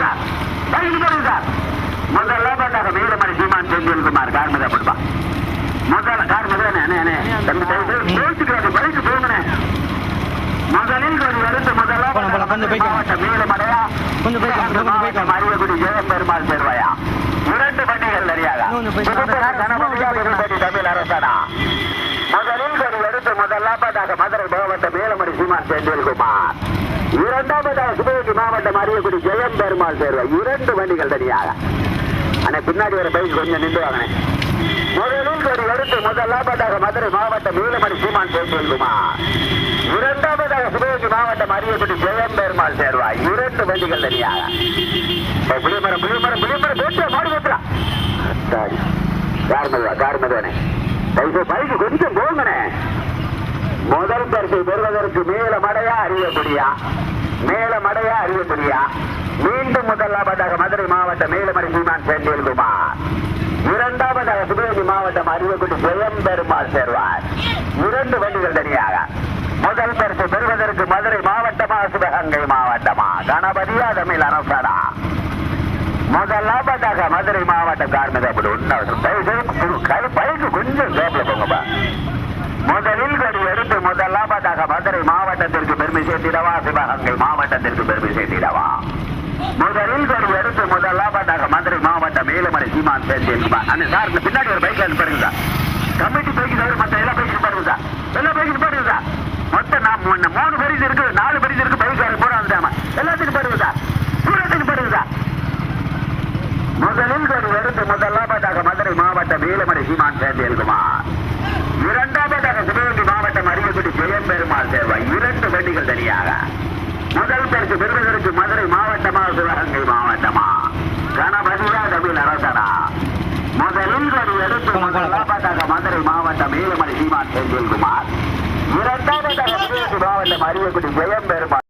Sir, bike போடுங்க sir. முதல்ல பார்த்தாங்க வீரமணி சீமான் செந்தில்குமார் கார்மிதப்படுப்பா. முதல்ல கார்மிதானே தம்பி பேசிக்கிறது பைக்கு போங்கண்ணே. முதலில் ஒரு வருஷ முதல்ல மாவட்டம் வீரமடையா மாவட்டம் அறிவக்குடி ஜெயம் பெருமாள் சேர்வாயா. 2 வண்டிகள் நிறையாக தமிழ் அரசனா. முதலில் ஒரு வருஷ முதலாவதாக மதுரை மாவட்டம் மேலமணி சீமான் செந்தில்குமார். 2வது சிவகங்கை மாவட்டம் அறிவக்குடி ஜெயம் பெருமாள் சேர்வாய். 2 வண்டிகள் தனியாக. ஆனா பின்னாடி ஒரு பைக் கொஞ்சம் நின்று வாங்கினேன். முதலில் ஒரு எடுத்து முதலாவதாக மதுரை மாவட்டம் நீலமணி சீமான் செந்தில்குமார். 2வதாக சிவகங்கை மாவட்டம் அறிவக்குடி ஜெயம் பெருமாள் சேர்வாய். 2 வண்டிகள் தனியாக. புளிமரம் புளிமரம் புளிமரம் போட்டு மாடு போட்டுறா கார்மதுவனே பைக்கு கொஞ்சம் போங்கண்ணே. முதல் பரிசை பெறுவதற்கு மேலமடையா அறியக்கூடியா மேலமடையா அறியக்கூடியா. மீண்டும் முதலாவதாக மதுரை மாவட்டம் மேலமணி சீமான் செந்தில்குமார். 2வதாக சிவகங்கை மாவட்டம் அறிவக்குடி ஜெயம் பெருமாள் சேர்வார். 2 வண்டிகள் தனியாக. முதல் பரிசு பெறுவதற்கு மதுரை மாவட்டமா சிவகங்கை மாவட்டமா கணபதியா தமிழ் அரசனா. முதலாவதாக மதுரை மாவட்டம் கார்மிதப்படி பைக்கு கொஞ்சம் கேப்ல போங்கப்பா. முதலில் கொடி எடுத்து முதலாவதாக மதுரை மாவட்டத்திற்கு பெருமை சேர்த்திடவா சிவகங்கை மாவட்டத்திற்கு பெருமை சேர்த்திடவா. முதலில் கொடி எடுத்து முதலாவதாக மதுரை மாவட்டம் மேலமணி சீமான் செந்தில்குமார். அந்த சார் பின்னாடி ஒரு பைக் அனுப்பிடுங்க சார். கமிட்டி பைக்கு தவிர மற்ற எல்லா பைக்கு பாருங்க சார். எல்லா பைக்கு பாருங்க சார். மொத்தம் 3 பரிசு இருக்கு, 4 பரிசு இருக்கு. பைக் போட வந்துட்டாம எல்லாத்துக்கும் பாருங்க சார். சூரத்துக்கு பாருங்க சார். முதலில் கொடி எடுத்து முதலாவதாக மதுரை மாவட்டம் மேலமணி சீமான் செந்தில்குமார். 2வதாக சிவகங்கை மாவட்டம் அறிவக்குடி ஜெயம் பெருமாள் சேர்வாய். 2 வண்டிகள் தனியாக. முதல் பரிசு பெறுவதற்கு மதுரை மாவட்டமா சிவகங்கை மாவட்டமா கணபதியா தமிழ் அரசனா. முதலில் கொடி எடுத்து முதலாவதாக மதுரை மாவட்டம் மேலமணி சீமான் செந்தில்குமார். 2வதாக சிவகங்கை மாவட்டம் அறிவக்குடி ஜெயம் பெருமாள்.